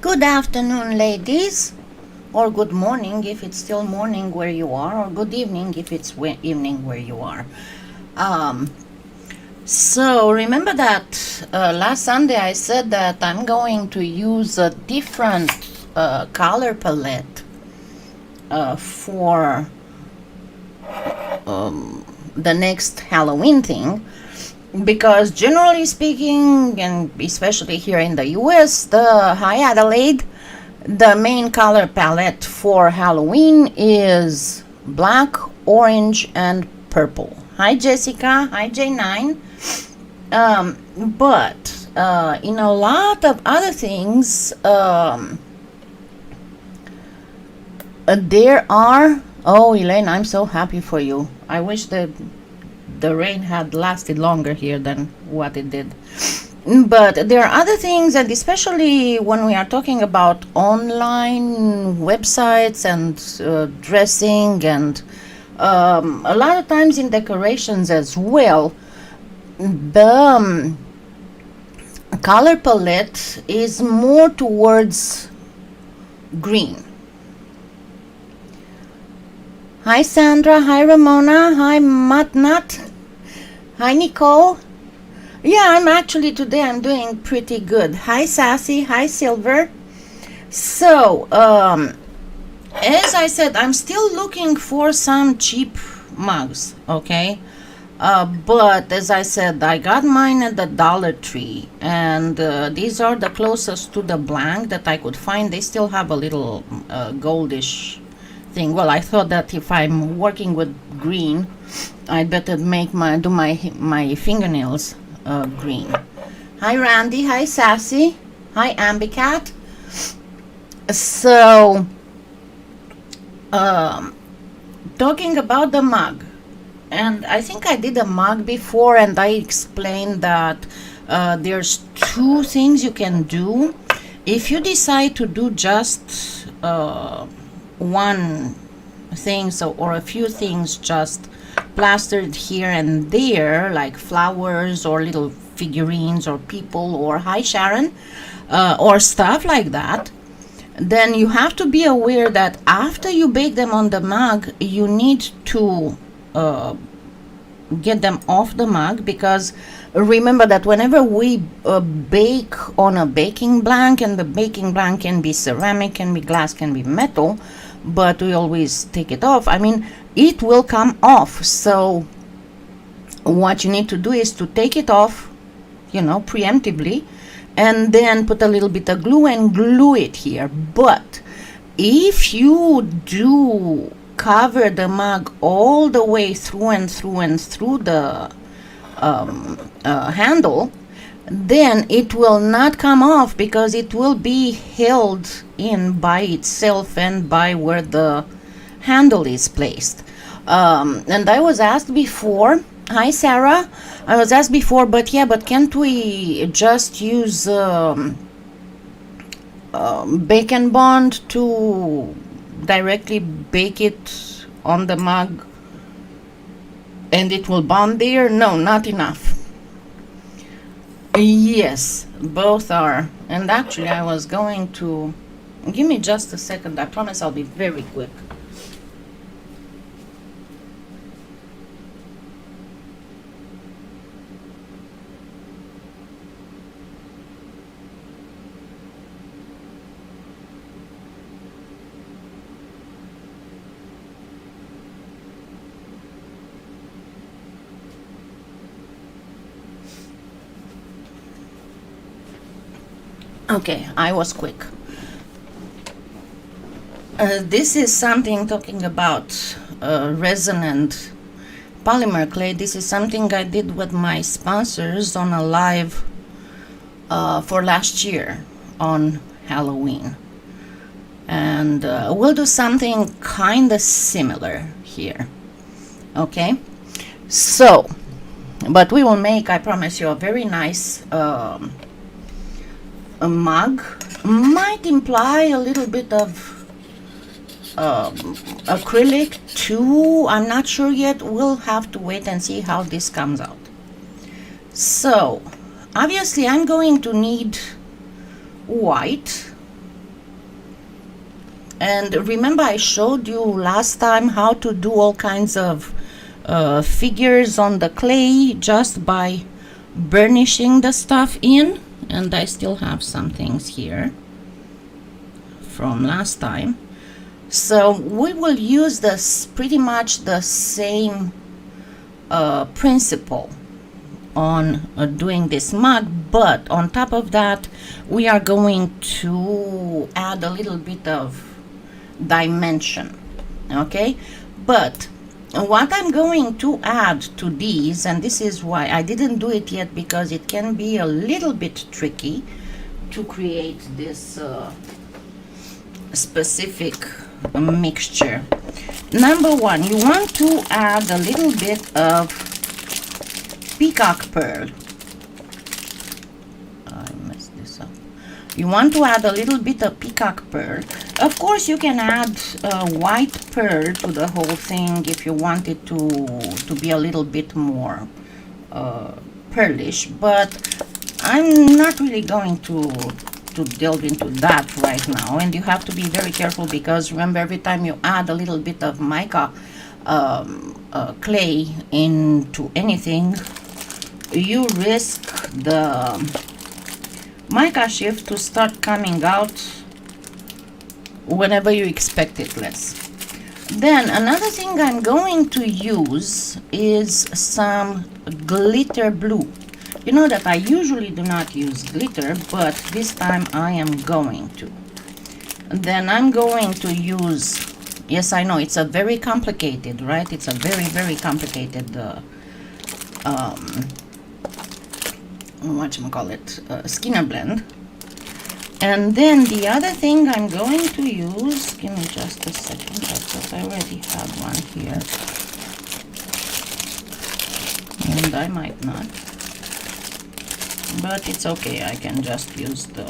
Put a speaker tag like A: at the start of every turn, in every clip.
A: Good afternoon, ladies, or good morning if it's still morning where you are, or good evening if it's evening where you are. So remember that last Sunday I said that I'm going to use a different color palette for the next Halloween thing, because generally speaking, and especially here in the US, the High Adelaide, the main color palette for Halloween is black, orange, and purple. Hi Jessica, hi J9. But in a lot of other things, there are... Oh, Elaine, I'm so happy for you. I wish the rain had lasted longer here than what it did. But there are other things, and especially when we are talking about online websites and dressing, and a lot of times in decorations as well, the color palette is more towards green. Hi Sandra, hi Ramona, hi Matnat, hi Nicole. Yeah, today I'm doing pretty good. Hi Sassy, hi Silver. So, as I said, I'm still looking for some cheap mugs, okay? But as I said, I got mine at the Dollar Tree, and these are the closest to the blank that I could find. They still have a little goldish thing. Well, I thought that if I'm working with green, I'd better do my fingernails green. Hi Randy, hi Sassy, hi Ambicat. So talking about the mug, and I think I did a mug before, and I explained that there's two things you can do. If you decide to do just one thing, or a few things just plastered here and there, like flowers or little figurines or people, or hi Sharon, or stuff like that, then you have to be aware that after you bake them on the mug, you need to get them off the mug, because remember that whenever we bake on a baking blank, and the baking blank can be ceramic, can be glass, can be metal, but we always take it off, it will come off. So what you need to do is to take it off, preemptively, and then put a little bit of glue and glue it here. But if you do cover the mug all the way through and through the handle, then it will not come off, because it will be held in by itself and by where the handle is placed. And I was asked before, hi Sarah, I was asked before, but can't we just use Bake and Bond to directly bake it on the mug and it will bond there? No, not enough. Yes, both are. And actually I was going to... Give me just a second, I promise I'll be very quick. Okay, I was quick. This is something talking about resonant polymer clay. This is something I did with my sponsors on a live for last year on Halloween. And we'll do something kind of similar here. Okay? So, but we will make, I promise you, a very nice a mug. Might imply a little bit of acrylic too. I'm not sure yet. We'll have to wait and see how this comes out. So obviously I'm going to need white And remember I showed you last time how to do all kinds of figures on the clay just by burnishing the stuff in, and I still have some things here from last time. So we will use this pretty much the same principle on doing this mug, but on top of that we are going to add a little bit of dimension. Okay, but what I'm going to add to these, and this is why I didn't do it yet, because it can be a little bit tricky to create this specific mixture. Number one, you want to add a little bit of peacock pearl. I messed this up. You want to add a little bit of peacock pearl. Of course you can add white pearl to the whole thing if you want it to be a little bit more pearlish, but I'm not really going to delve into that right now. And you have to be very careful, because remember, every time you add a little bit of mica clay into anything, you risk the mica shift to start coming out whenever you expect it less. Then another thing I'm going to use is some glitter blue. You know that I usually do not use glitter, but this time I am going to. Then I'm going to use, yes, I know it's a very complicated, right? It's a very complicated whatchamacallit, Skinner blend. And then the other thing I'm going to use, give me just a second, I thought I already had one here, and I might not, but it's okay, I can just use the,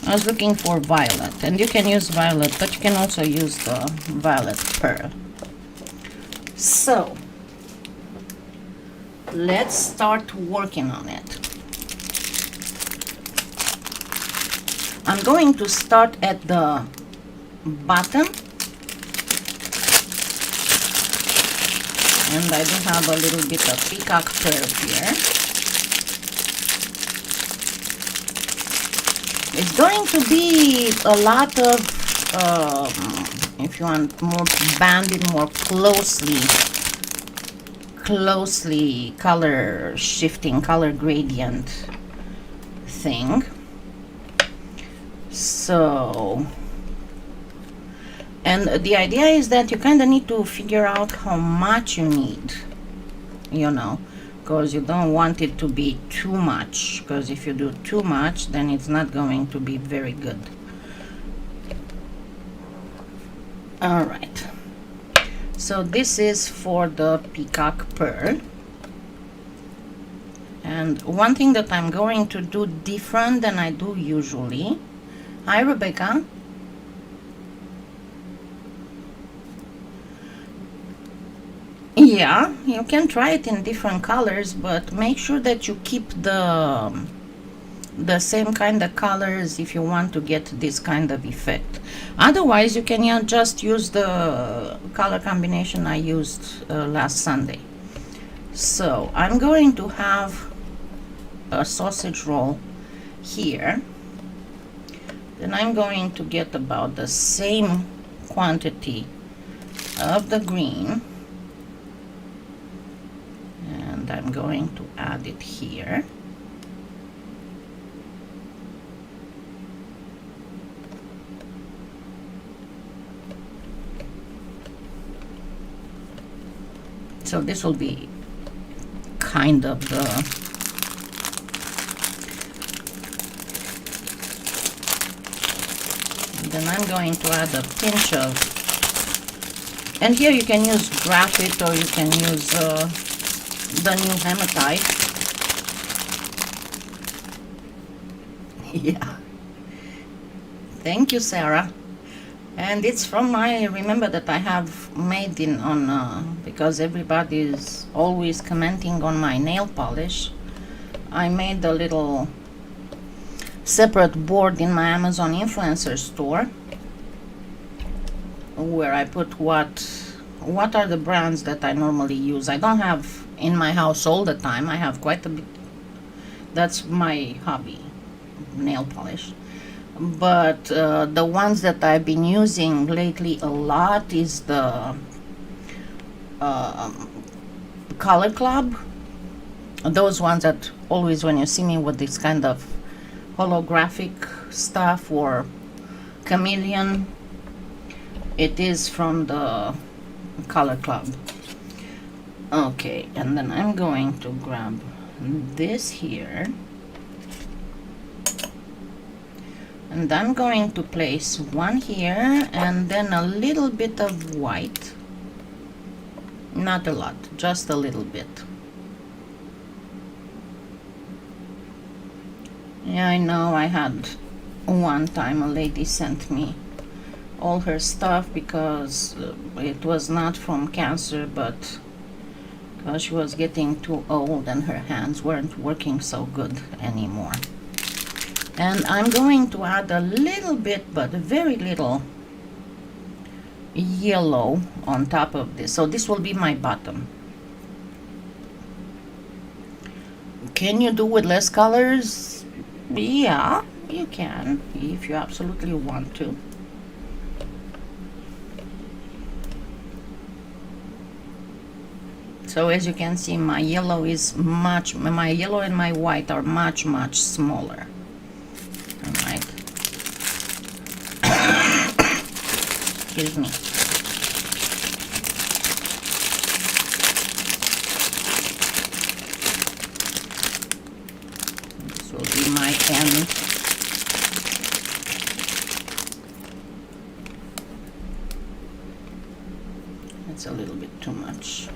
A: I was looking for violet, and you can use violet, but you can also use the violet pearl. So let's start working on it. I'm going to start at the bottom, and I do have a little bit of peacock pearl here. It's going to be a lot of, if you want more banded, more closely color shifting, color gradient thing. So, and the idea is that you kind of need to figure out how much you need, you know, because you don't want it to be too much, because if you do too much, then it's not going to be very good. All right, so this is for the peacock pearl. And one thing that I'm going to do different than I do usually. Hi, Rebecca. Yeah, you can try it in different colors, but make sure that you keep the same kind of colors if you want to get this kind of effect. Otherwise, you can just use the color combination I used last Sunday. So I'm going to have a sausage roll here. Then I'm going to get about the same quantity of the green, and I'm going to add it here. So this will be kind of the then I'm going to add a pinch of, and here you can use graphite or you can use the new hematite. Yeah, thank you, Sarah. And it's from my, remember that I have made in on because everybody is always commenting on my nail polish. I made a little separate board in my Amazon influencer store, where I put what are the brands that I normally use. I don't have in my house all the time. I have quite a bit. That's my hobby, nail polish. But the ones that I've been using lately a lot is the Color Club. Those ones that always, when you see me with this kind of holographic stuff or chameleon, it is from the Color Club. Okay, and then I'm going to grab this here, and I'm going to place one here and then a little bit of white, not a lot, just a little bit. Yeah, I know. I had one time a lady sent me all her stuff because it was not from cancer, but because she was getting too old and her hands weren't working so good anymore. And I'm going to add a little bit, but very little, yellow on top of this. So this will be my bottom. Can you do with less colors? Yeah, you can, if you absolutely want to. So as you can see, my yellow and my white are much smaller. All right. Excuse me. This will be my end. It's a little bit too much.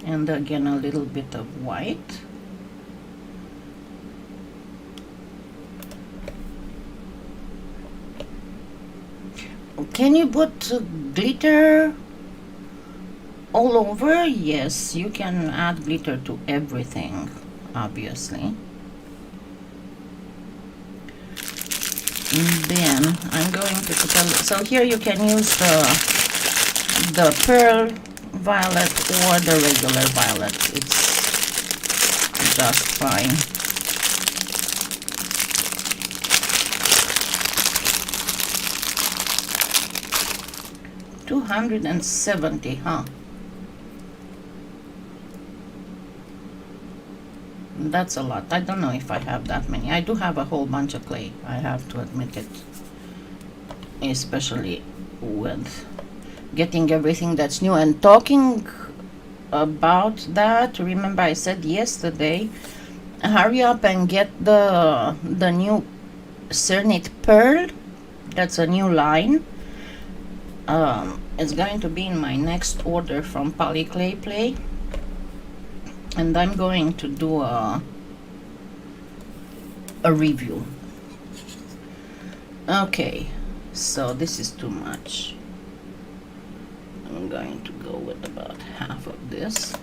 A: And again a little bit of white. Can you put glitter all over? Yes, you can add glitter to everything, obviously. And then I'm going to put a, so here you can use the pearl violet or the regular violet. It's just fine. $270, huh? That's a lot. I don't know if I have that many. I do have a whole bunch of clay, I have to admit it, especially with getting everything that's new. And talking about that, remember I said yesterday, hurry up and get the new Cernit pearl. That's a new line. It's going to be in my next order from PolyClay, and I'm going to do a review. Okay, so this is too much. I'm going to go with about half of this.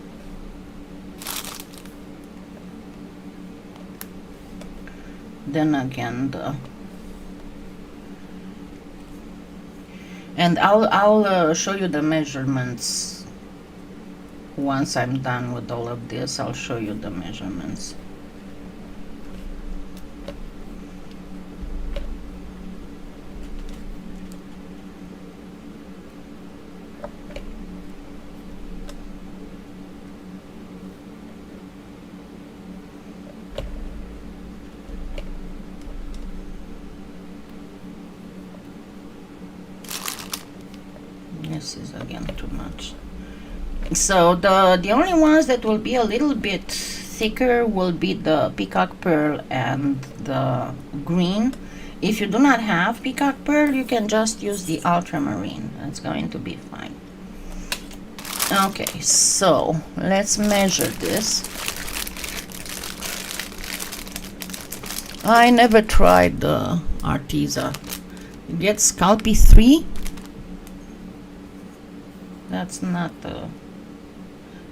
A: Then again and I'll show you the measurements once I'm done with all of this. I'll show you the measurements. This is again too much. So the only ones that will be a little bit thicker will be the peacock pearl and the green. If you do not have peacock pearl, you can just use the ultramarine. That's going to be fine. Okay, so let's measure this. I never tried the Arteza. You get Scalpy 3. That's not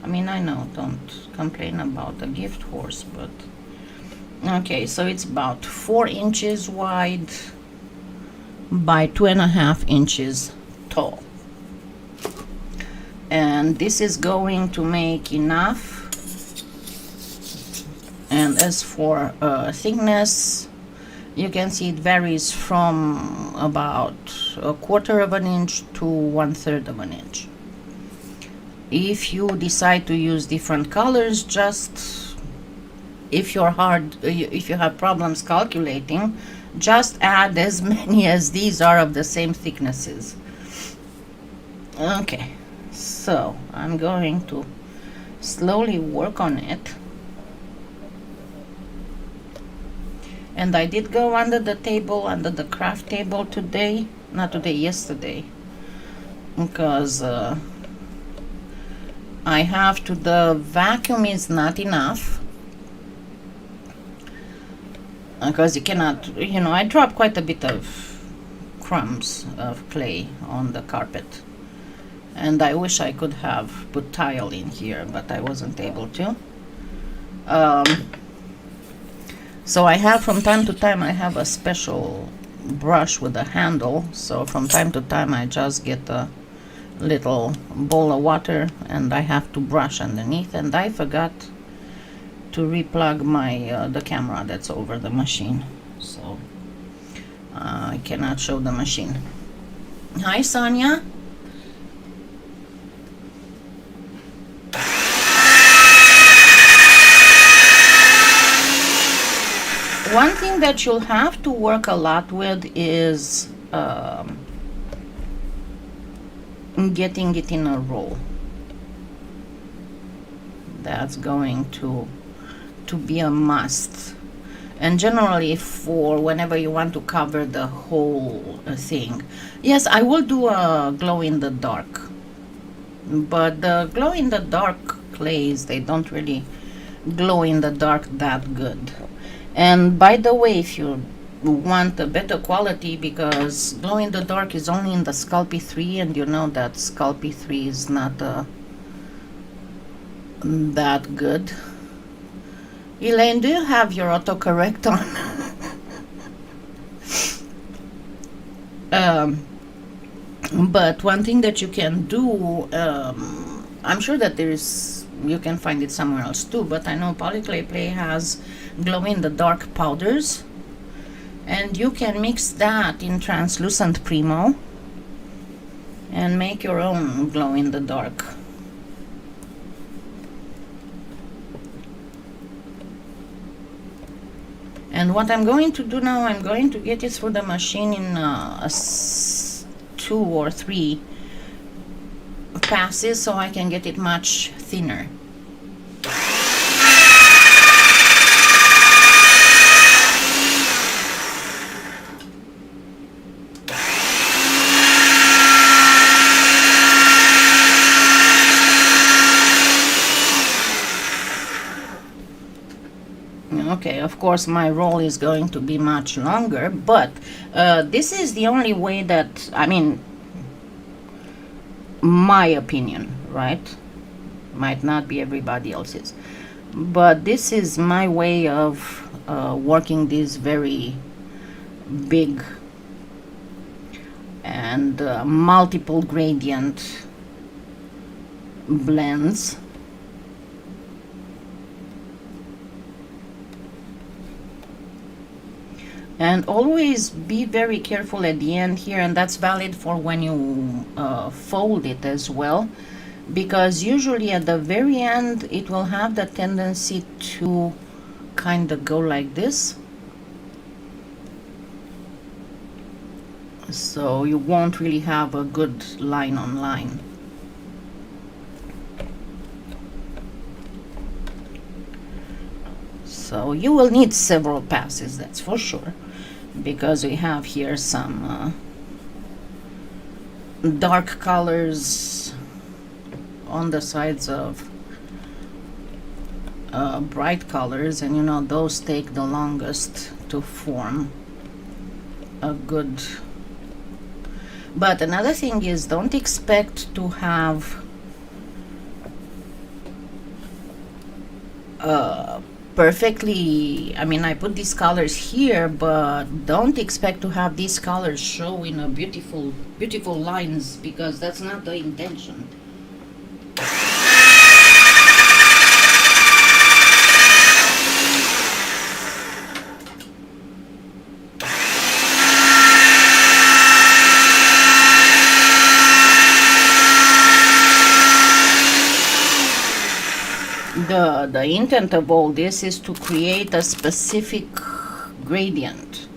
A: I mean, I know, don't complain about the gift horse, but okay, so it's about 4 inches wide by 2.5 inches tall, and this is going to make enough. And as for thickness, you can see it varies from about 1/4 of an inch to 1/3 of an inch. If you decide to use different colors, just if you have problems calculating, just add as many as these are of the same thicknesses. Okay, so I'm going to slowly work on it. And I did go under the table, under the craft table today, not today, yesterday, because I have to, the vacuum is not enough, because you cannot, you know, I dropped quite a bit of crumbs of clay on the carpet, and I wish I could have put tile in here, but I wasn't able to. So I have, from time to time, I have a special brush with a handle, so from time to time I just get a little bowl of water and I have to brush underneath, and I forgot to replug my the camera that's over the machine, so I cannot show the machine. Hi, Sonia. One thing that you'll have to work a lot with is getting it in a roll. That's going to be a must. And generally, for whenever you want to cover the whole thing. Yes, I will do a glow in the dark, but the glow in the dark clays, they don't really glow in the dark that good. And by the way, if you want a better quality, because glow in the dark is only in the Sculpey 3, and you know that Sculpey 3 is not that good. Elaine, do you have your autocorrect on? But one thing that you can do, I'm sure that you can find it somewhere else too, but I know PolyClay has glow-in-the-dark powders, and you can mix that in translucent Premo and make your own glow-in-the-dark. And what I'm going to do now, I'm going to get it through the machine in 2 or 3 passes, so I can get it much thinner. Okay, of course my roll is going to be much longer, but this is the only way that, I mean, my opinion, right? Might not be everybody else's, but this is my way of working these very big and multiple gradient blends. And always be very careful at the end here, and that's valid for when you fold it as well, because usually at the very end it will have the tendency to kind of go like this, so you won't really have a good line on line. So you will need several passes, that's for sure, because we have here some dark colors on the sides of bright colors, and you know those take the longest to form a good. But another thing is, don't expect to have perfectly, I mean, I put these colors here, but don't expect to have these colors show in a beautiful lines, because that's not the intention. The intent of all this is to create a specific gradient.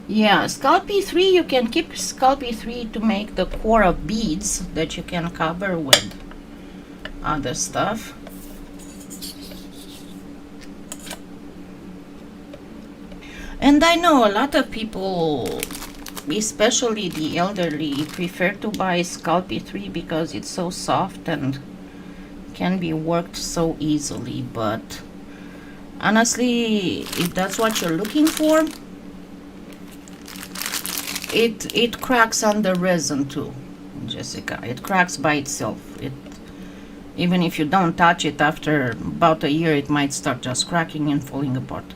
A: Yeah, Sculpey 3, you can keep Sculpey 3 to make the core of beads that you can cover with other stuff. And I know a lot of people, especially the elderly, prefer to buy Sculpey 3 because it's so soft and can be worked so easily. But honestly, if that's what you're looking for, it cracks under resin too, Jessica. It cracks by itself. Even if you don't touch it, after about a year it might start just cracking and falling apart.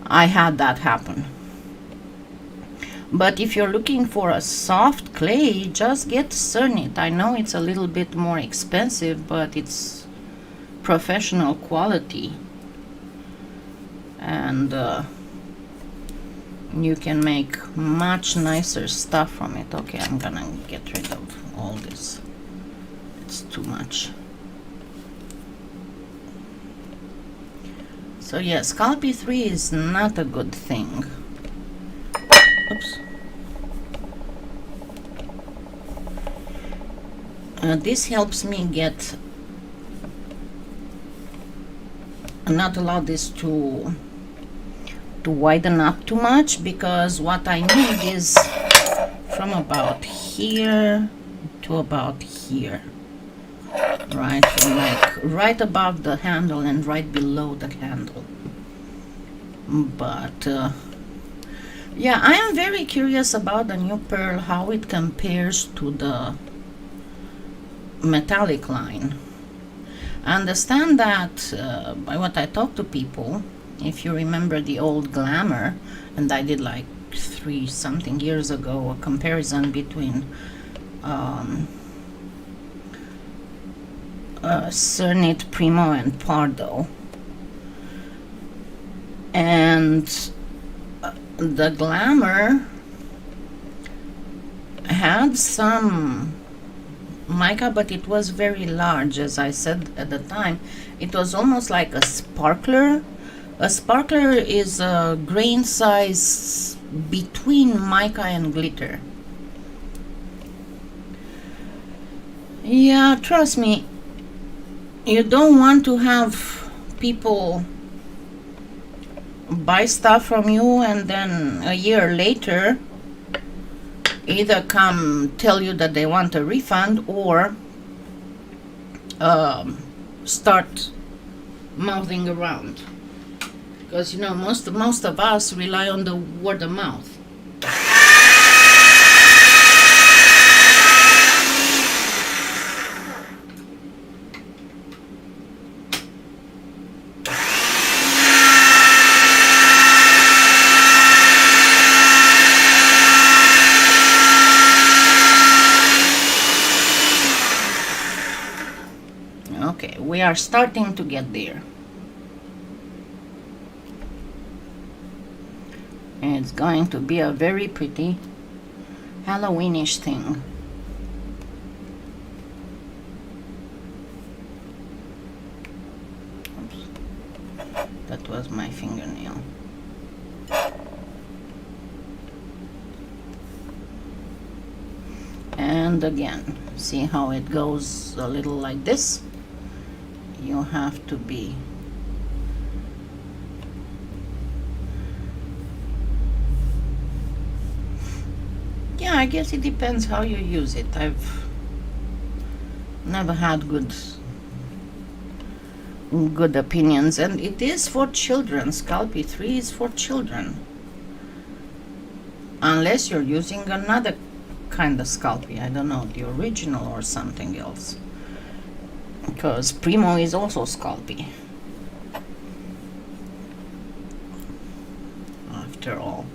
A: I had that happen. But if you're looking for a soft clay, just get Cernit. I know it's a little bit more expensive, but it's professional quality, and you can make much nicer stuff from it. Okay, I'm gonna get rid of all this. It's too much. So yes, Sculpey 3 is not a good thing. Oops. This helps me get, not allow this to widen up too much, because what I need is from about here to about here, right, from like right above the handle and right below the handle. But yeah, I am very curious about the new pearl, how it compares to the metallic line. I understand that by what I talk to people, if you remember the old Glamour, and I did like 3 something years ago a comparison between Cernit, Premo and Pardo, and the Glamour had some mica, but it was very large. As I said at the time, it was almost like a sparkler. A sparkler is a grain size between mica and glitter. Yeah, trust me, you don't want to have people buy stuff from you and then a year later either come tell you that they want a refund, or start mouthing around, because you know most of us rely on the word of mouth. Okay, we are starting to get there. It's going to be a very pretty Halloweenish thing. Oops. That was my fingernail. And again, see how it goes a little like this? You have to be yeah, I guess it depends how you use it. I've never had good opinions, and it is for children. Sculpey 3 is for children. unless you're using another kind of Sculpey, I don't know, the original or something else, because Premo is also Sculpey after all.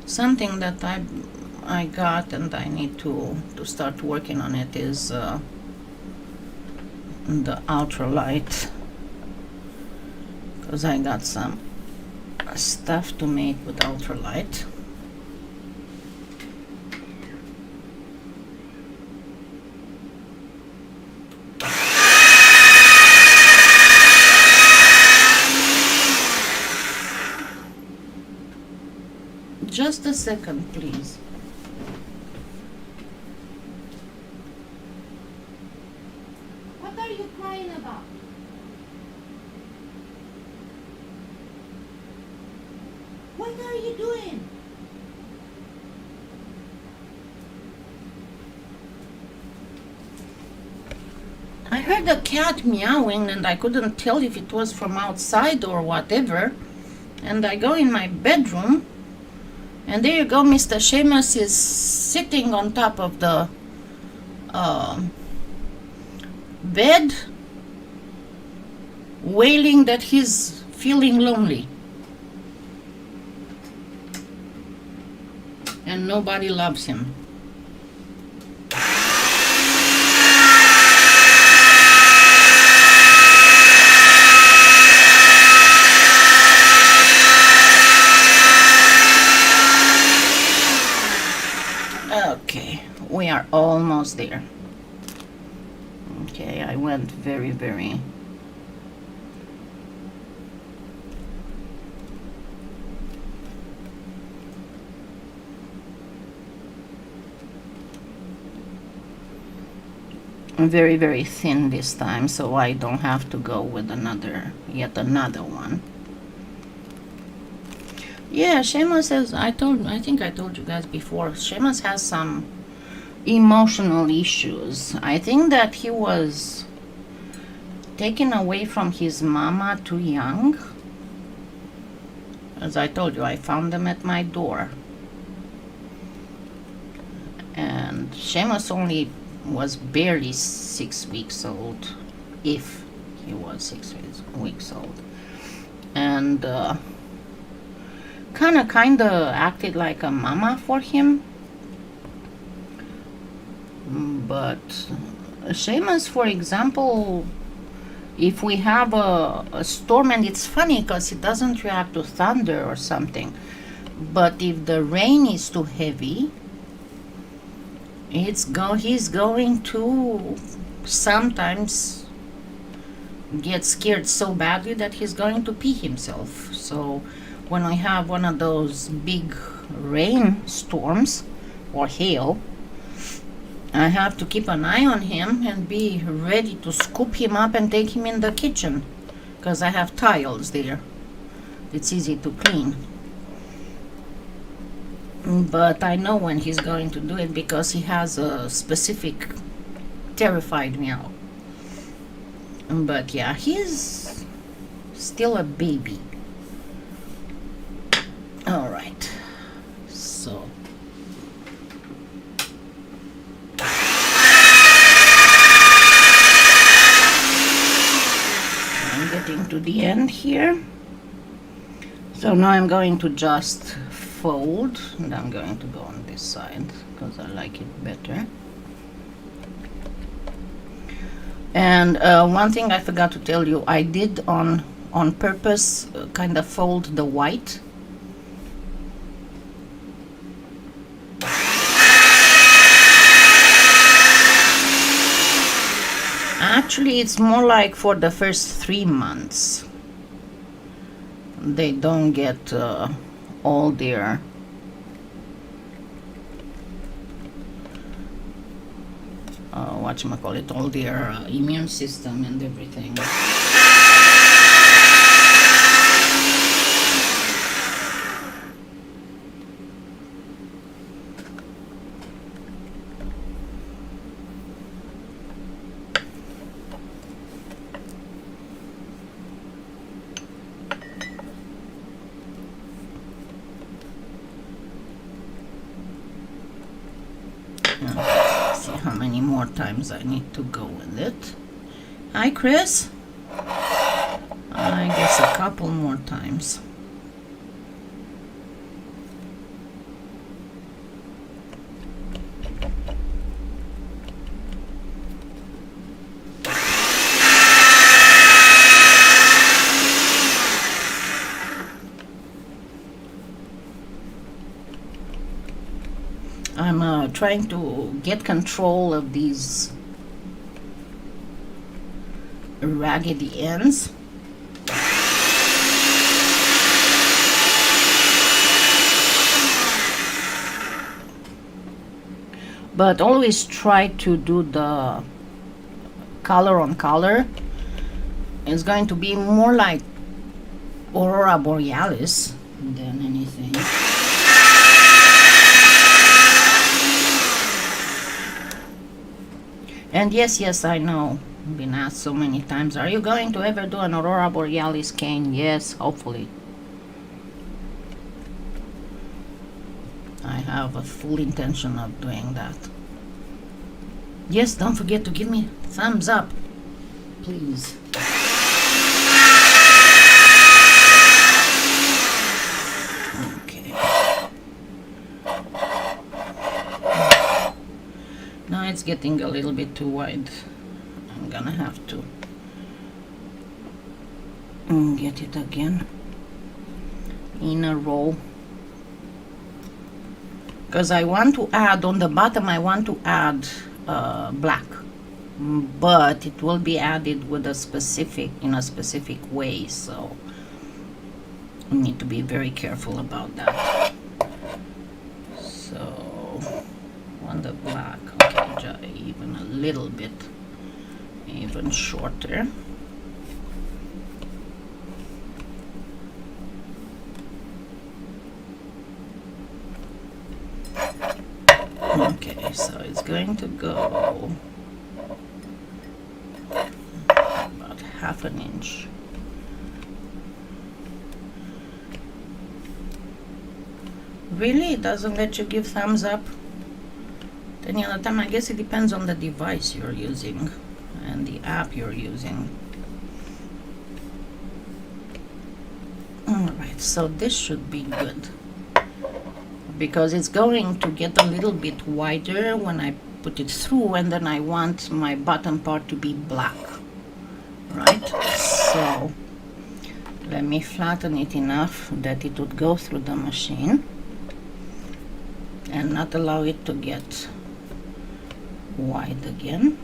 A: Something that I got and I need to start working on it is the ultralight, because I got some stuff to make with ultralight. Just a second, please. What are you crying about? What are you doing? I heard a cat meowing and I couldn't tell if it was from outside or whatever. And I go in my bedroom. And there you go, Mr. Seamus is sitting on top of the bed, wailing that he's feeling lonely. And nobody loves him. Okay, we are almost there. Okay, I went very very thin this time, so I don't have to go with yet another one. Yeah, Seamus says, I think I told you guys before, Seamus has some emotional issues. I think that he was taken away from his mama too young. As I told you, I found them at my door. And Seamus only was barely 6 weeks old, if he was 6 weeks old. And kinda acted like a mama for him. But Seamus, for example, if we have a storm, and it's funny because he doesn't react to thunder or something, but if the rain is too heavy, he's going to sometimes get scared so badly that he's going to pee himself. So when we have one of those big rain storms or hail, I have to keep an eye on him and be ready to scoop him up and take him in the kitchen, because I have tiles there. It's easy to clean. But I know when he's going to do it, because he has a specific terrified meow. But yeah, he's still a baby. All right, so I'm getting to the end here. So now I'm going to just fold, and I'm going to go on this side because I like it better. And one thing I forgot to tell you, I did on purpose kind of fold the white. Actually, it's more like for the first 3 months. They don't get all their whatchamacallit, all their immune system and everything. Let's see how many more times I need to go with it. Hi, Chris. I guess a couple more times. I'm trying to get control of these raggedy ends. But always try to do the color on color. It's going to be more like Aurora Borealis than anything. And yes, I know. I've been asked so many times, are you going to ever do an Aurora Borealis cane? Yes, hopefully. I have a full intention of doing that. Yes, don't forget to give me thumbs up, please. Okay. Now it's getting a little bit too wide. I'm gonna have to get it again in a row. Because I want to add, on the bottom I want to add black, but it will be added with a specific, in a specific way, so I need to be very careful about that. So on the black, okay, even a little bit, even shorter. Okay, so it's going to go about half an inch. Really? It doesn't let you give thumbs up? Any other time? I guess it depends on the device you're using and the app you're using. Alright, so this should be good, because it's going to get a little bit wider when I put it through, and then I want my bottom part to be black, right? So let me flatten it enough that it would go through the machine and not allow it to get wide again.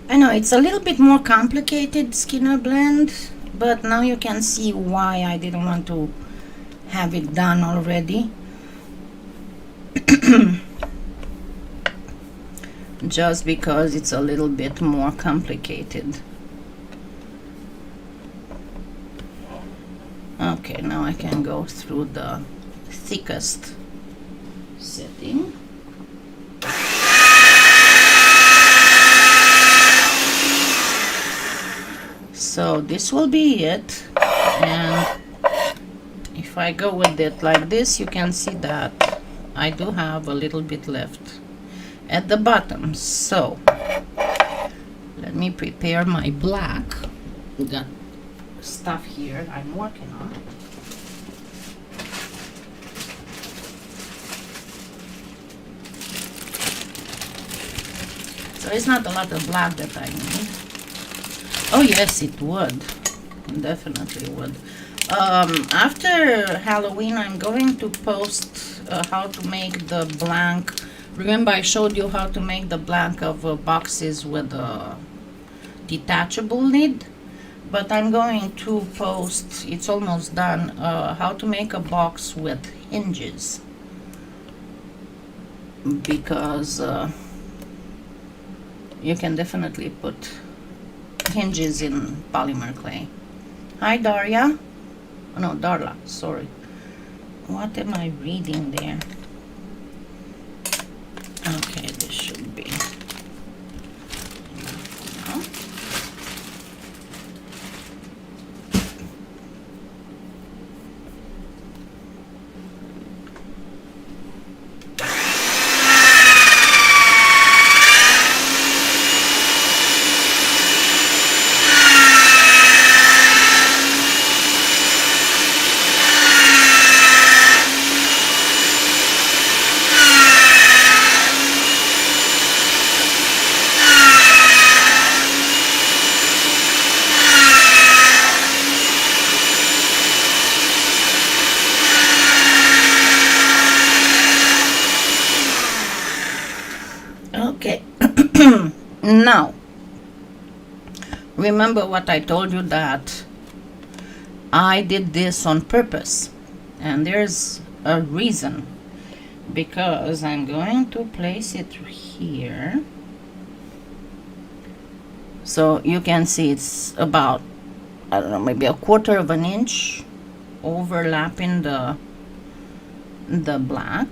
A: I know it's a little bit more complicated Skinner blend, but now you can see why I didn't want to have it done already. Just because it's a little bit more complicated. Okay, now I can go through the thickest setting. So this will be it, and if I go with it like this, you can see that I do have a little bit left at the bottom. So let me prepare my black. We got stuff here I'm working on. So it's not a lot of black that I need. Oh yes, it would. Definitely would. After Halloween, I'm going to post how to make the blank. Remember, I showed you how to make the blank of boxes with a detachable lid. But I'm going to post, it's almost done, how to make a box with hinges. Because you can definitely put hinges in polymer clay. Hi Daria. No, Darla, sorry. What am I reading there? Okay, this should be enough for now. Okay, now remember what I told you, that I did this on purpose, and there's a reason, because I'm going to place it here so you can see it's about, I don't know, maybe a quarter of an inch overlapping the black.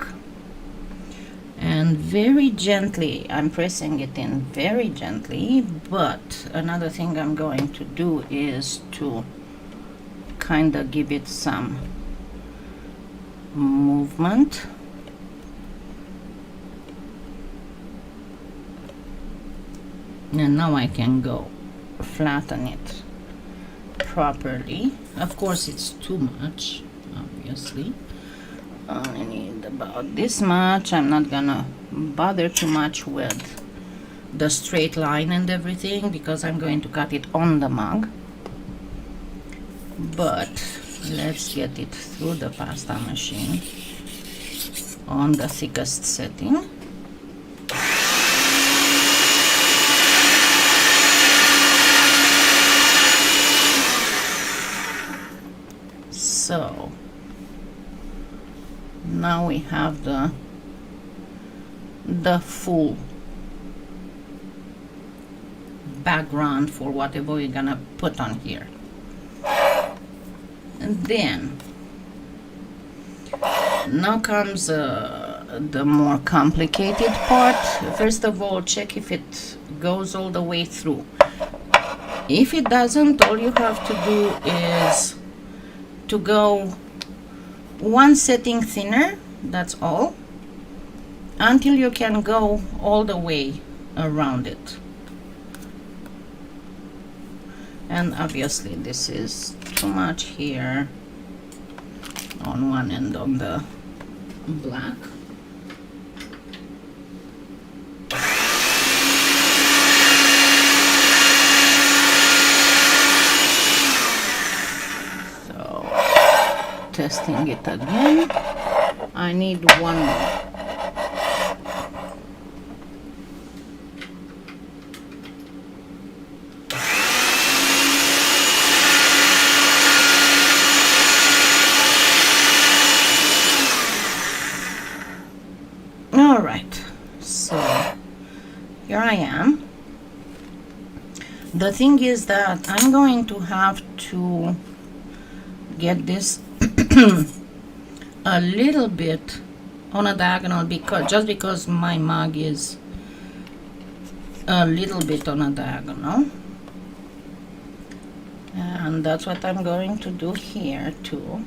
A: And very gently, I'm pressing it in very gently, but another thing I'm going to do is to kind of give it some movement. And now I can go flatten it properly. Of course, it's too much, obviously. I need about this much. I'm not gonna bother too much with the straight line and everything because I'm going to cut it on the mug. But let's get it through the pasta machine on the thickest setting. So now we have the full background for whatever we're gonna put on here. And then now comes the more complicated part. First of all, check if it goes all the way through. If it doesn't, all you have to do is to go one setting thinner, that's all, until you can go all the way around it. And obviously this is too much here on one end of the black. Testing it again. I need one more. All right, so here I am. The thing is that I'm going to have to get this a little bit on a diagonal, because my mug is a little bit on a diagonal, and that's what I'm going to do here too.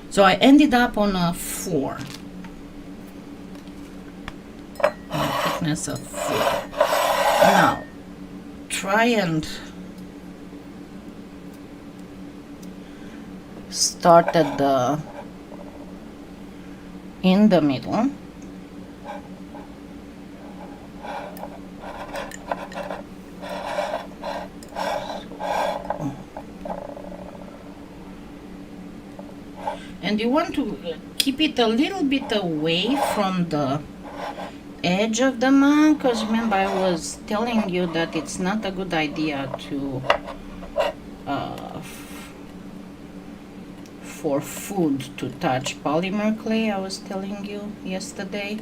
A: So I ended up on a 4, a thickness of 4. Now try and start at in the middle. And you want to keep it a little bit away from the edge of the mug, because remember I was telling you that it's not a good idea to for food to touch polymer clay. I was telling you yesterday.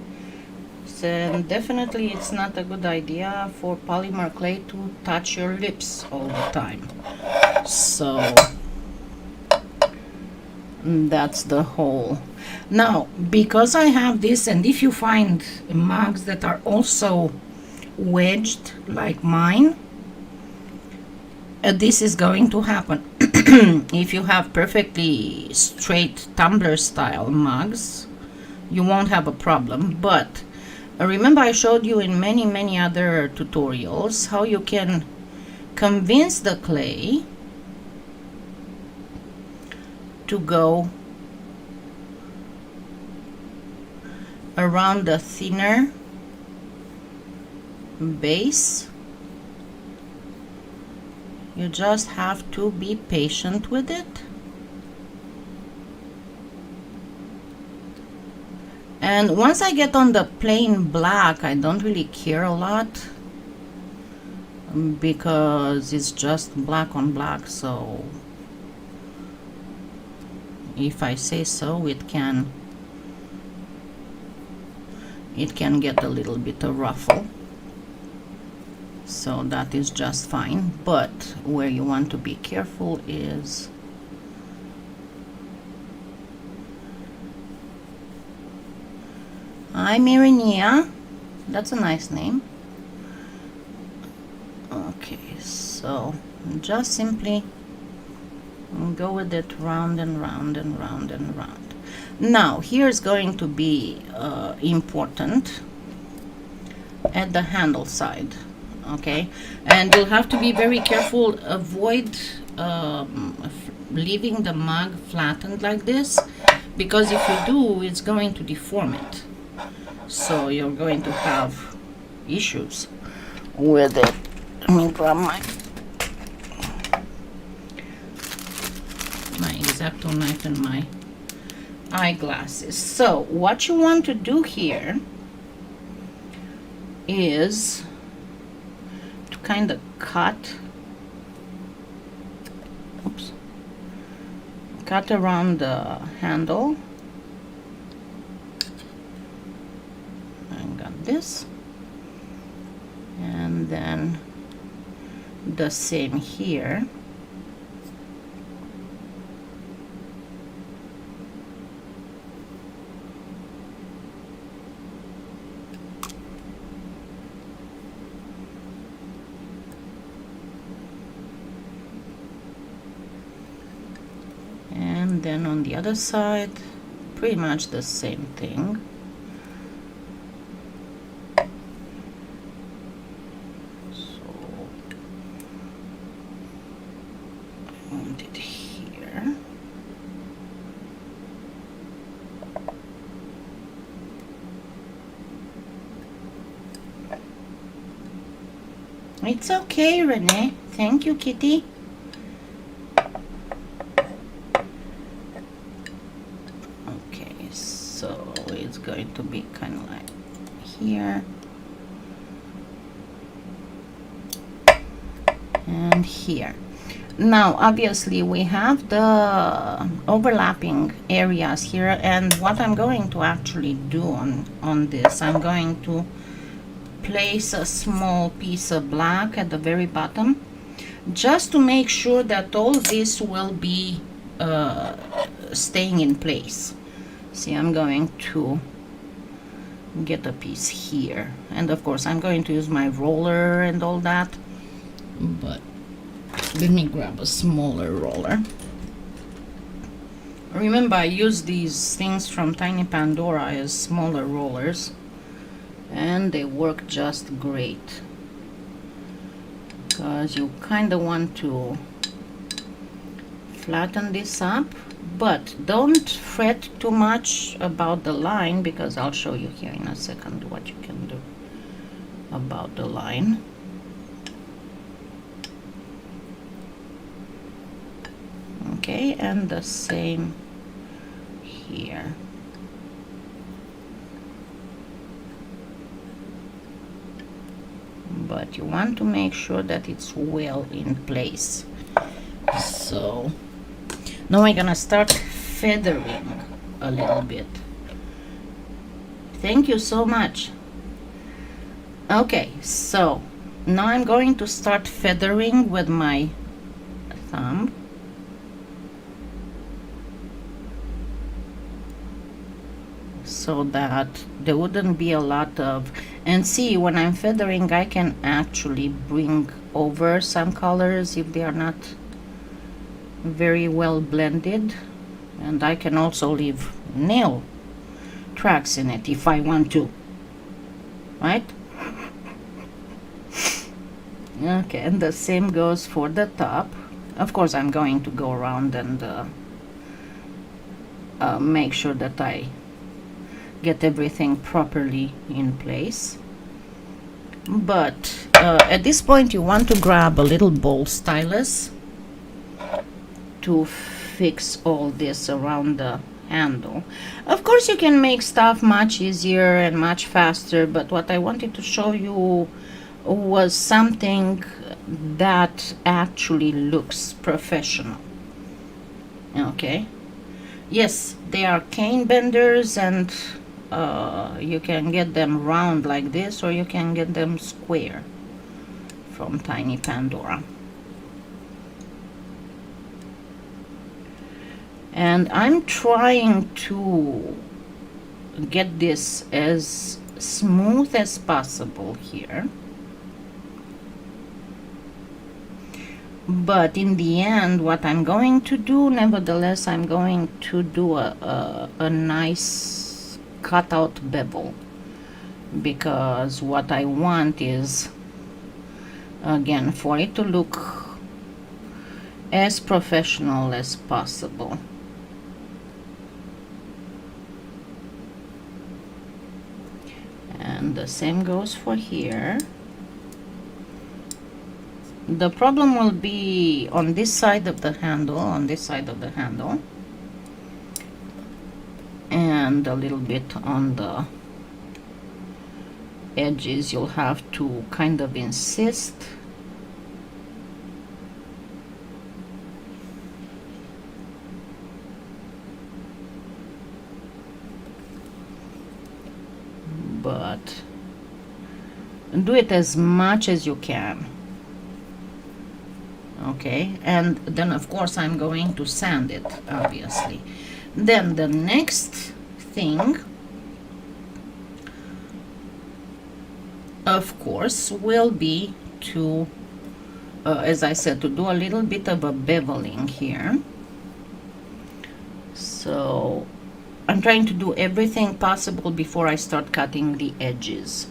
A: lips, and definitely it's not a good idea for polymer clay to touch your lips all the time. So that's the whole. Now, because I have this, and if you find mugs that are also wedged like mine, this is going to happen. If you have perfectly straight tumbler style mugs, you won't have a problem. But remember, I showed you in many other tutorials how you can convince the clay to go around the thinner base. You just have to be patient with it. And once I get on the plain black, I don't really care a lot because it's just black on black. So if I say so, it can get a little bit of ruffle. So that is just fine. But where you want to be careful is hi Mirinia, that's a nice name. Okay, so just simply go with it round and round and round and round. Now here's going to be important at the handle side. Okay, and you'll have to be very careful. Avoid leaving the mug flattened like this, because if you do, it's going to deform it. So you're going to have issues with it. Let me grab my X-Acto knife and my eyeglasses. So what you want to do here is kind of cut around the handle. I got this, and then the same here. Then on the other side, pretty much the same thing. So I want it here. It's okay, Renee. Thank you, Kitty. So it's going to be kind of like here and here. Now obviously we have the overlapping areas here, and what I'm going to actually do on this, I'm going to place a small piece of black at the very bottom, just to make sure that all this will be staying in place. See, I'm going to get a piece here, and of course I'm going to use my roller and all that, but let me grab a smaller roller. Remember, I use these things from Tiny Pandora as smaller rollers, and they work just great, because you kind of want to flatten this up. But don't fret too much about the line, because I'll show you here in a second what you can do about the line. Okay, and the same here. But you want to make sure that it's well in place. So now I'm gonna start feathering a little bit. Thank you so much. Okay, so now I'm going to start feathering with my thumb. So that there wouldn't be a lot of, and see, when I'm feathering I can actually bring over some colors if they are not very well blended, and I can also leave nail tracks in it if I want to, right? Okay, and the same goes for the top. Of course I'm going to go around and make sure that I get everything properly in place. But at this point you want to grab a little bowl stylus to fix all this around the handle. Of course you can make stuff much easier and much faster, but what I wanted to show you was something that actually looks professional. Okay, yes, they are cane benders, and you can get them round like this, or you can get them square from Tiny Pandora. And I'm trying to get this as smooth as possible here, but in the end what I'm going to do, nevertheless, I'm going to do a nice cutout bevel, because what I want is, again, for it to look as professional as possible. And the same goes for here. The problem will be on this side of the handle, and a little bit on the edges. You'll have to kind of insist. But do it as much as you can. Okay, and then of course I'm going to sand it, obviously. Then the next thing, of course, will be to, as I said, to do a little bit of a beveling here. So I'm trying to do everything possible before I start cutting the edges.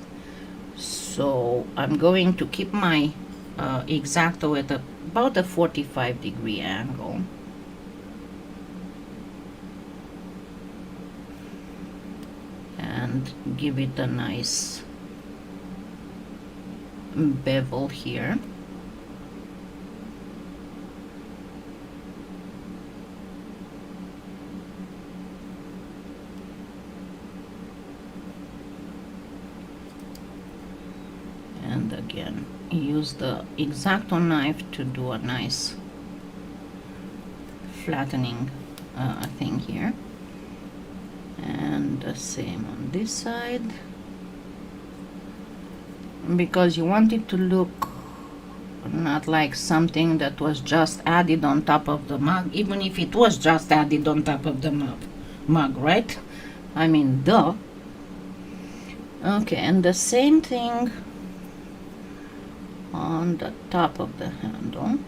A: So I'm going to keep my X-Acto at about a 45-degree angle. And give it a nice bevel here. And again, use the X-Acto knife to do a nice flattening thing here. And the same on this side, because you want it to look not like something that was just added on top of the mug, even if it was just added on top of the mug, right? I mean, duh. Okay, and the same thing on the top of the handle.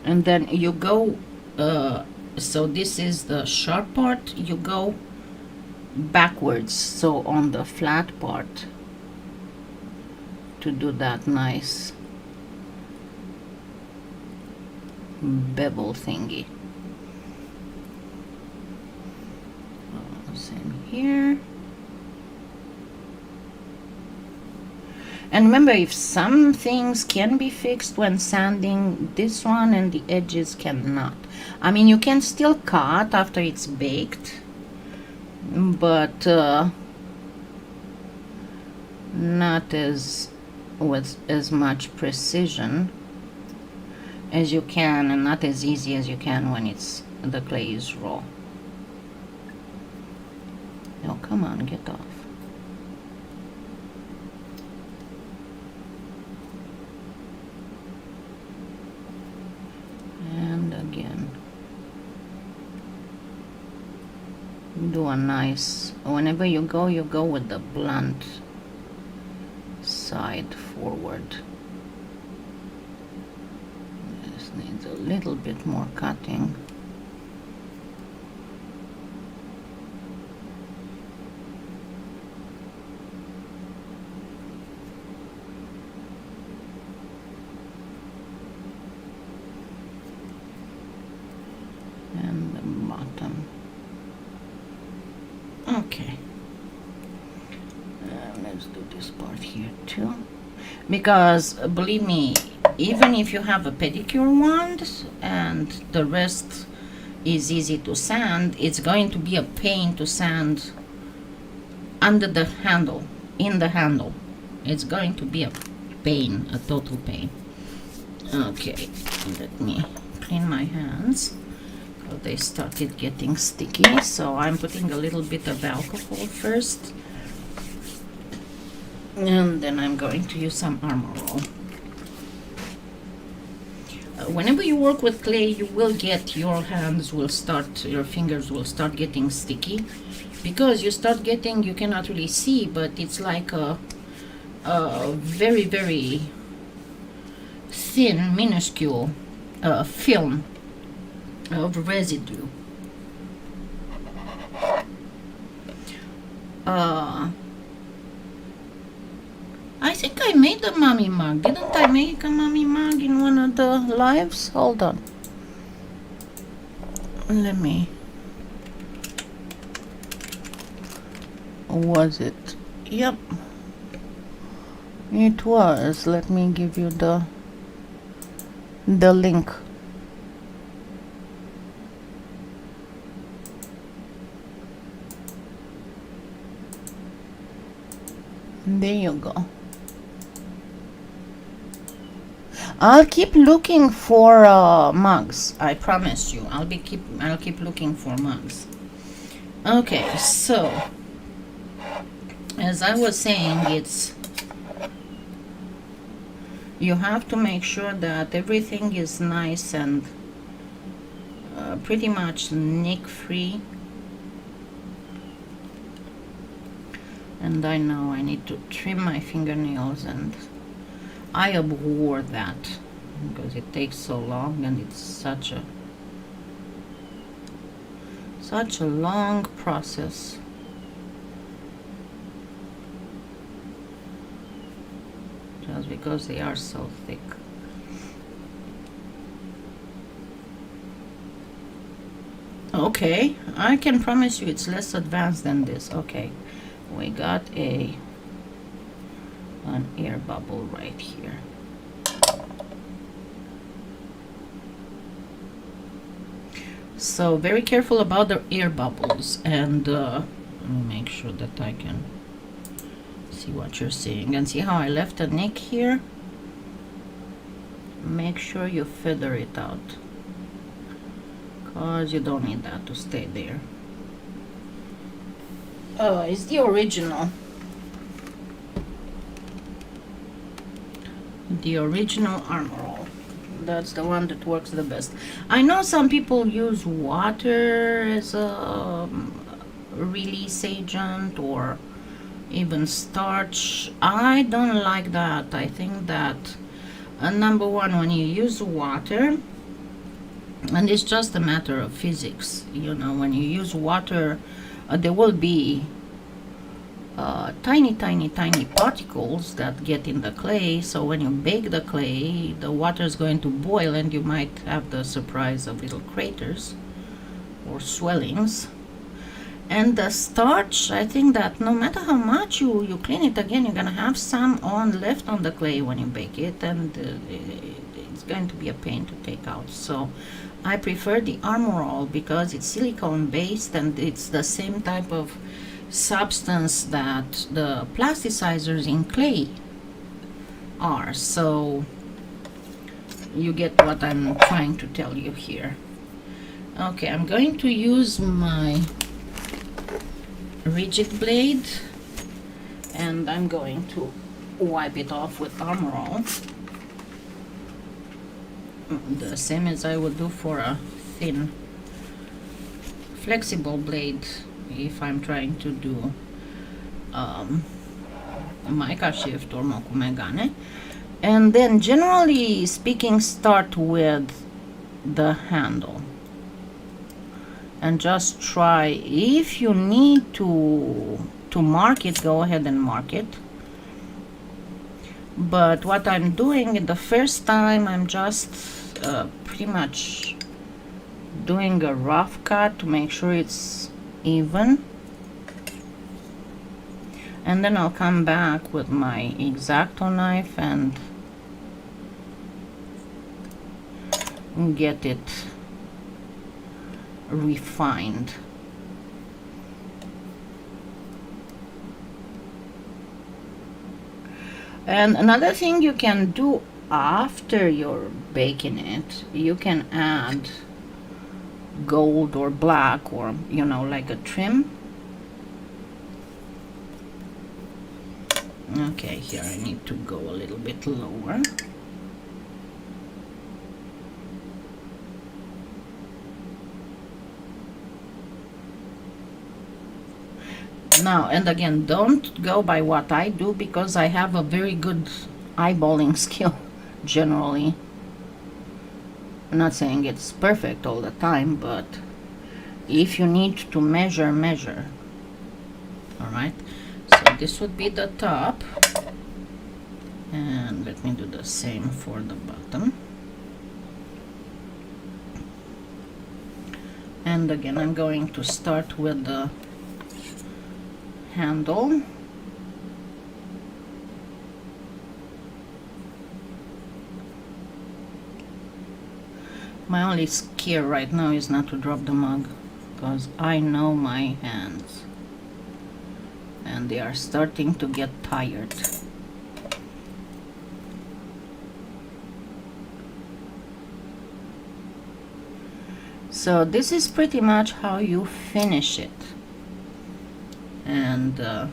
A: And then you go, so this is the sharp part, you go backwards, so on the flat part, to do that nice bevel thingy. Same here. And remember, if some things can be fixed when sanding, this one and the edges cannot. I mean, you can still cut after it's baked, but not with as much precision. as you can, and not as easy as you can when the clay is raw. Oh, come on, get off. And again, do a nice, whenever you go with the blunt side forward. This needs a little bit more cutting. And the bottom. Okay. Let's do this part here too, because believe me, even if you have a pedicure wand and the rest is easy to sand, it's going to be a pain to sand under the handle, in the handle. It's going to be a pain, a total pain. Okay, let me clean my hands. They started getting sticky, so I'm putting a little bit of alcohol first, and then I'm going to use some Armor All. Whenever you work with clay, you will get your fingers will start getting sticky, because you start getting, you cannot really see, but it's like a very, very thin, minuscule film of residue. I think I made a mummy mug. Didn't I make a mummy mug in one of the lives? Hold on. Let me... Was it? Yep. It was. Let me give you the link. There you go. I'll keep looking for mugs. I promise you. I'll keep looking for mugs. Okay, so as I was saying, you have to make sure that everything is nice and pretty much nick free. And I know I need to trim my fingernails, and I abhor that because it takes so long, and it's such a long process. Just because they are so thick. Okay, I can promise you it's less advanced than this. Okay, we got an air bubble right here. So very careful about the air bubbles, and let me make sure that I can see what you're seeing, and see how I left a nick here. Make sure you feather it out, because you don't need that to stay there. Oh, it's the original. The original Armor All. That's the one that works the best. I know some people use water as a release agent, or even starch. I don't like that. I think that number one, when you use water, and it's just a matter of physics, you know, when you use water, there will be tiny particles that get in the clay. So when you bake the clay, the water is going to boil, and you might have the surprise of little craters or swellings. And the starch, I think that no matter how much you clean it again, you're gonna have some left on the clay when you bake it, and it's going to be a pain to take out. So I prefer the Armor All because it's silicone based, and it's the same type of substance that the plasticizers in clay are. So you get what I'm trying to tell you here. Okay, I'm going to use my rigid blade, and I'm going to wipe it off with Armor All, the same as I would do for a thin flexible blade if I'm trying to do mica shift or mokumegane. And then generally speaking, start with the handle and just try. If you need to mark it, go ahead and mark it. But what I'm doing the first time, I'm just pretty much doing a rough cut to make sure it's even, and then I'll come back with my X-Acto knife and get it refined. And another thing you can do after you're baking it, you can add gold or black, or you know, like a trim. Okay, here I need to go a little bit lower. Now, and again, don't go by what I do, because I have a very good eyeballing skill generally. I'm not saying it's perfect all the time, but if you need to measure, measure. All right, so this would be the top, and let me do the same for the bottom. And again, I'm going to start with the handle. My only scare right now is not to drop the mug, because I know my hands and they are starting to get tired. So this is pretty much how you finish it. And I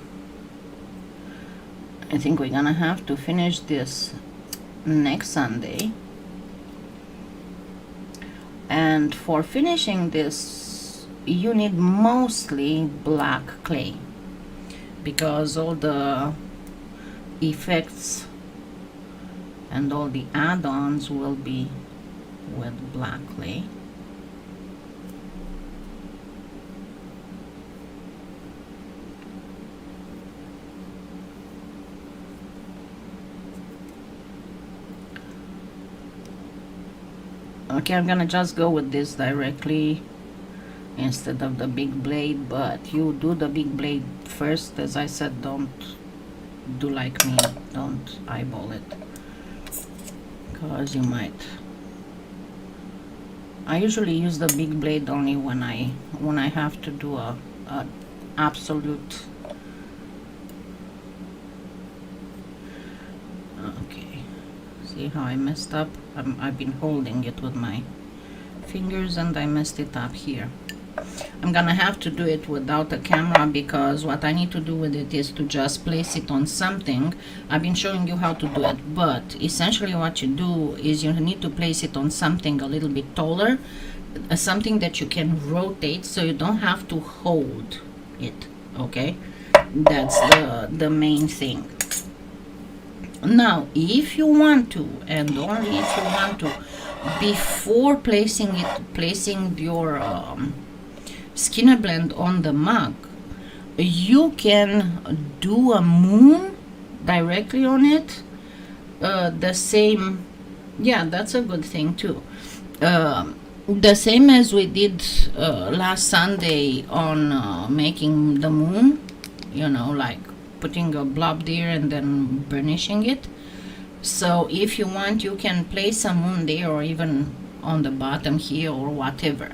A: think we're gonna have to finish this next Sunday. And for finishing this, you need mostly black clay, because all the effects and all the add-ons will be with black clay. Okay, I'm gonna just go with this directly instead of the big blade, but you do the big blade first. As I said, don't do like me, don't eyeball it, because you might. I usually use the big blade only when I have to do a absolute. Okay, see how I messed up? I've been holding it with my fingers and I messed it up here. I'm gonna have to do it without a camera, because what I need to do with it is to just place it on something. I've been showing you how to do it, but essentially what you do is you need to place it on something a little bit taller, something that you can rotate, so you don't have to hold it. Okay, that's the main thing. Now, if you want to, and only if you want to, before placing your Skinner blend on the mug, you can do a moon directly on it. The same, yeah, that's a good thing too. The same as we did last Sunday on making the moon, you know, like putting a blob there and then burnishing it. So if you want, you can place a moon there, or even on the bottom here, or whatever.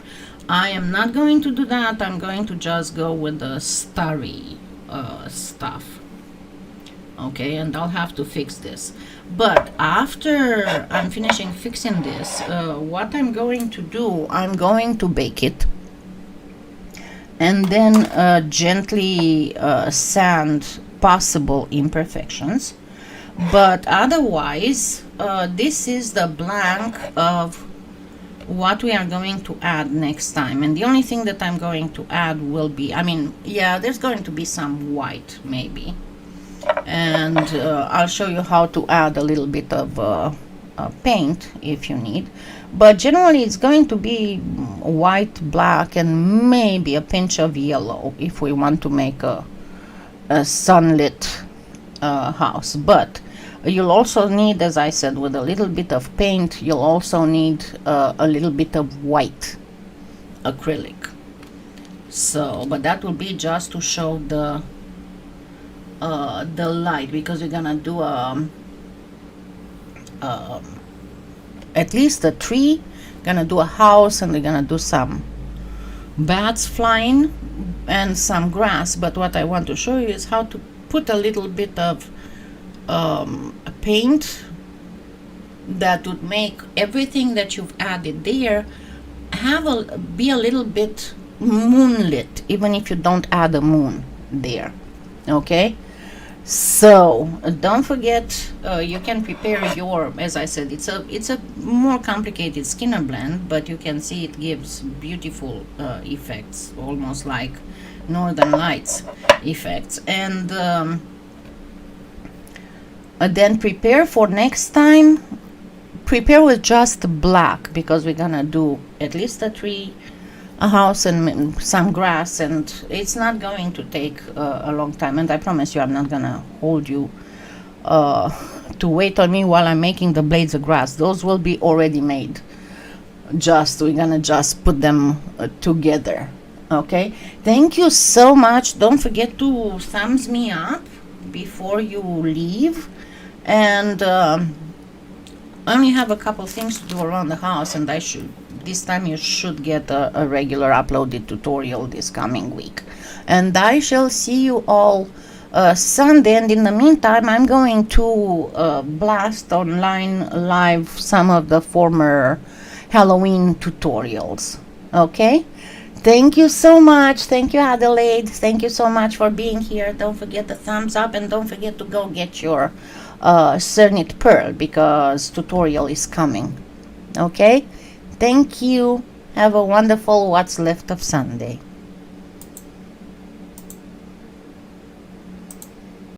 A: I am not going to do that. I'm going to just go with the starry stuff. Okay, and I'll have to fix this. But after I'm finishing fixing this, what I'm going to do, I'm going to bake it and then gently sand possible imperfections. But otherwise, this is the blank of what we are going to add next time. And the only thing that I'm going to add will be, I mean, yeah, there's going to be some white maybe. And I'll show you how to add a little bit of paint if you need. But generally it's going to be white, black, and maybe a pinch of yellow if we want to make a sunlit house. But you'll also need, as I said, with a little bit of paint, you'll also need a little bit of white acrylic. So, but that will be just to show the light, because we're gonna do at least a tree, gonna do a house, and we're gonna do some bats flying and some grass. But what I want to show you is how to put a little bit of paint that would make everything that you've added there be a little bit moonlit, even if you don't add a moon there. Okay, so don't forget, you can prepare your, as I said, it's a more complicated skinner blend, but you can see it gives beautiful effects, almost like Northern Lights effects. And then prepare for next time, prepare with just black, because we're gonna do at least a tree, a house, and some grass, and it's not going to take a long time. And I promise you, I'm not gonna hold you to wait on me while I'm making the blades of grass. Those will be already made. We're gonna just put them together. Okay, thank you so much. Don't forget to thumbs me up before you leave. And I only have a couple things to do around the house, and this time you should get a regular uploaded tutorial this coming week. And I shall see you all Sunday. And in the meantime, I'm going to blast online live some of the former Halloween tutorials. Okay, thank you so much. Thank you, Adelaide. Thank you so much for being here. Don't forget the thumbs up, and don't forget to go get your Cernit pearl, because tutorial is coming. Okay, thank you. Have a wonderful what's left of Sunday.